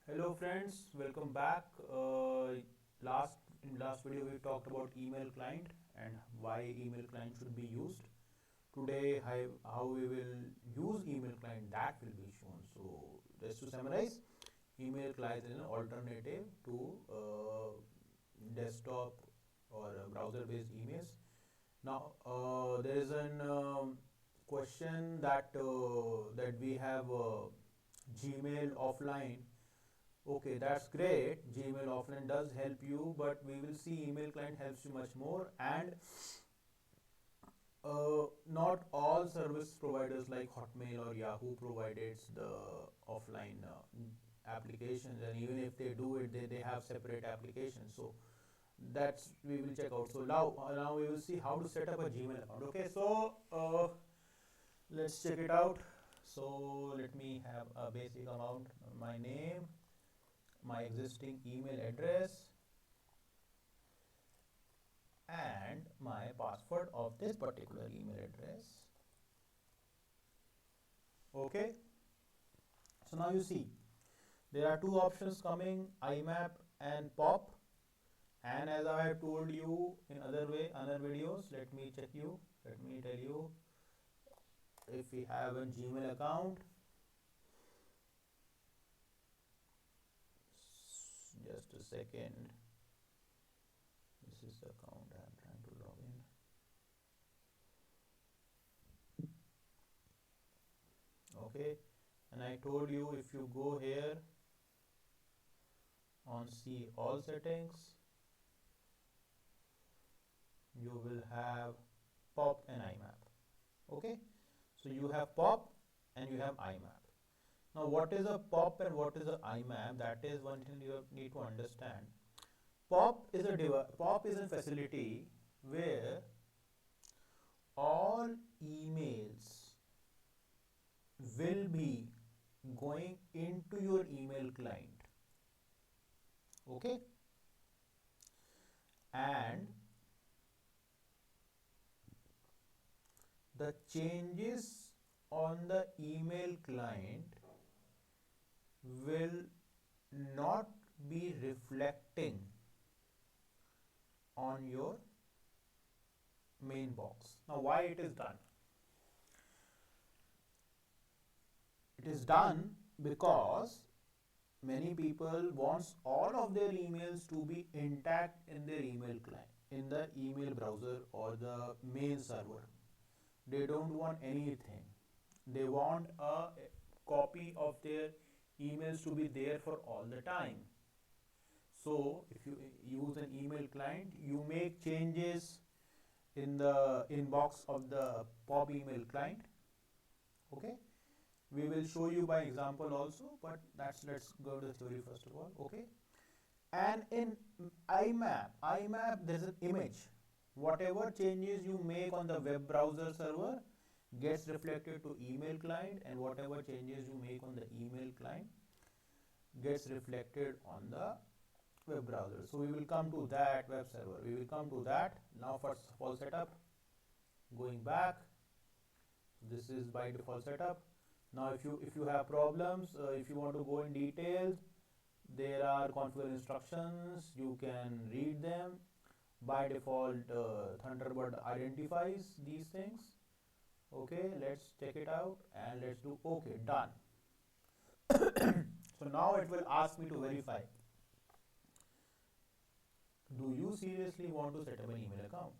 Hello friends, welcome back. In last video we talked about email client and why email client should be used. Today how we will use email client that will be shown. So just to summarize, email client is an alternative to desktop or browser based emails. Now there is an question that we have Gmail offline. Okay, that's great. Gmail offline does help you, but we will see email client helps you much more. And not all service providers like Hotmail or Yahoo provides the offline applications, and even if they do it, they have separate applications. So that's we will check out. So now we will see how to set up a Gmail account. Okay, so let's check it out. So let me have a basic amount, my name, my existing email address, and my password of this particular email address. Okay, so now you see there are two options coming, IMAP and POP. And as I have told you in other videos, let me tell you, if we have a Gmail account, just a second, this is the account I am trying to log in. Okay, and I told you, if you go here on see all settings, you will have POP and IMAP. Okay, so you have POP and you have IMAP. Now what is a POP and what is a IMAP? That is one thing you need to understand. POP is a facility where all emails will be going into your email client. Okay, and the changes on the email client will not be reflecting on your main box. Now why it is done? It is done because many people wants all of their emails to be intact in their email client, in the email browser or the mail server. They don't want anything. They want a copy of their emails to be there for all the time. So if you use an email client, you make changes in the inbox of the POP email client. Okay, we will show you by example also, but let's go to the theory first of all. Okay, and in IMAP there's an image. Whatever changes you make on the web browser server gets reflected to email client, and whatever changes you make on the email client gets reflected on the web browser. So we will come to that web server. We will come to that. Now first of all setup, going back, this is by default setup. Now if you have problems, if you want to go in details, there are configure instructions, you can read them. By default Thunderbird identifies these things. Okay, let's check it out and let's do okay, done. So now it will ask me to verify, do you seriously want to set up an email account?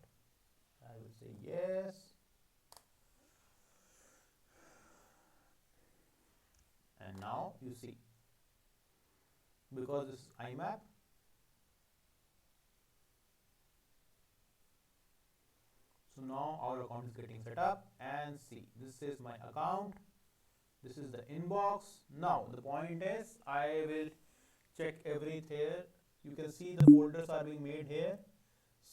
I will say yes, and now you see, because this is IMAP, so now our account is getting set up, and see, this is my account, this is the inbox. Now the point is, I will check everything here. You can see the folders are being made here.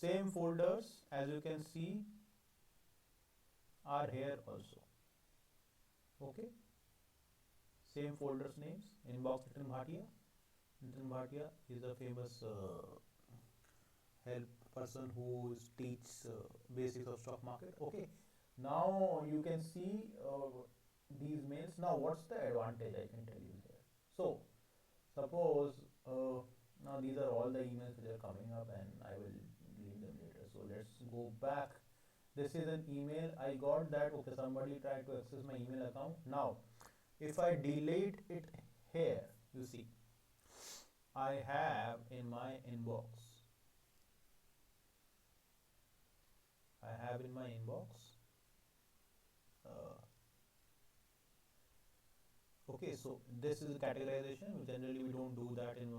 Same folders as you can see are here also. Okay, same folders names, inbox Nitin Bhatia. Nitin Bhatia is a famous help person who teaches basics of stock market. Okay, now you can see these mails. Now what's the advantage I can tell you here? So suppose all the emails which are coming up, and I will delete them later. So let's go back. This is an email I got that okay, somebody tried to access my email account. Now if I delete it here, you see I have in my inbox, uh, okay, so this is categorization. Generally we don't do that in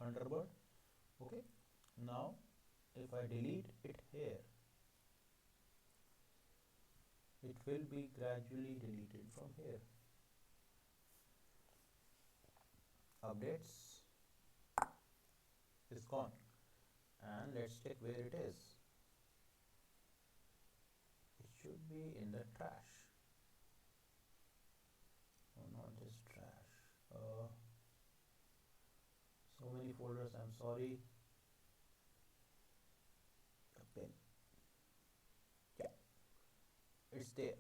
Thunderbird. Okay, now if I delete it here, it will be gradually deleted from here. Updates is gone, and let's check where it is. It should be in the trash. No, not this trash. So many folders, I'm sorry. The pin, yeah, it's there.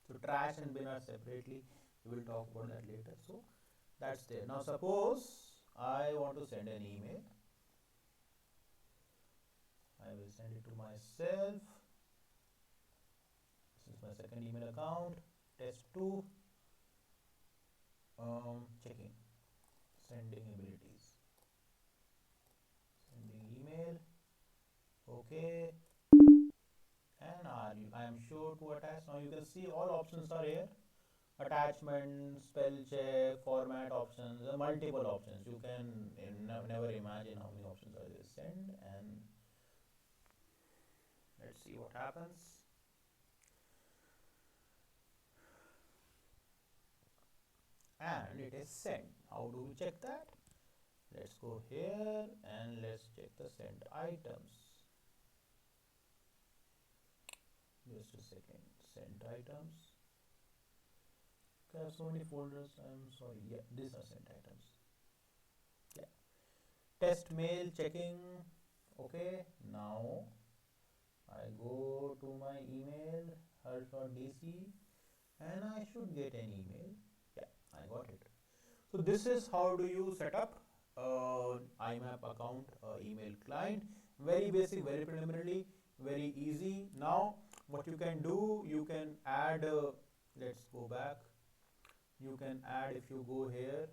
So trash and bin are separately, we will talk about that later. So that's there. Now suppose I want to send an email. I will send it to myself. This is my second email account, test2, checking sending abilities, sending email, okay, and I am sure to attach. Now you can see all options are here: attachment, spell check, format options, multiple options. You can never imagine how many options are there. Send, and let's see what happens. And it is sent. How do we check that? Let's go here and let's check the sent items. Just a second. Sent items. I have so many folders. I'm sorry. Yeah, these are sent items. Yeah. Test mail checking. Okay. Now I go to my email harsh.dc and I should get an email. Yeah, I got it. So this is how do you set up IMAP account email client. Very basic, very preliminary, very easy. Now what you can do, you can add, let's go back, you can add, if you go here,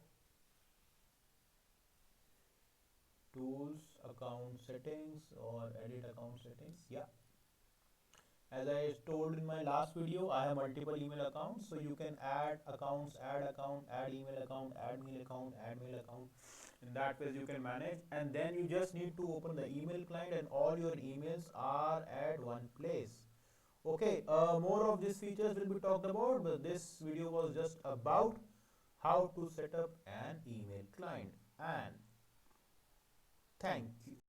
tools, account settings, or edit account settings. Yeah, as I told in my last video, I have multiple email accounts, so you can add accounts, add account, add email account, add mail account, add mail account. In that way you can manage, and then you just need to open the email client and all your emails are at one place. Okay, more of these features will be talked about, but this video was just about how to set up an email client. And thank you.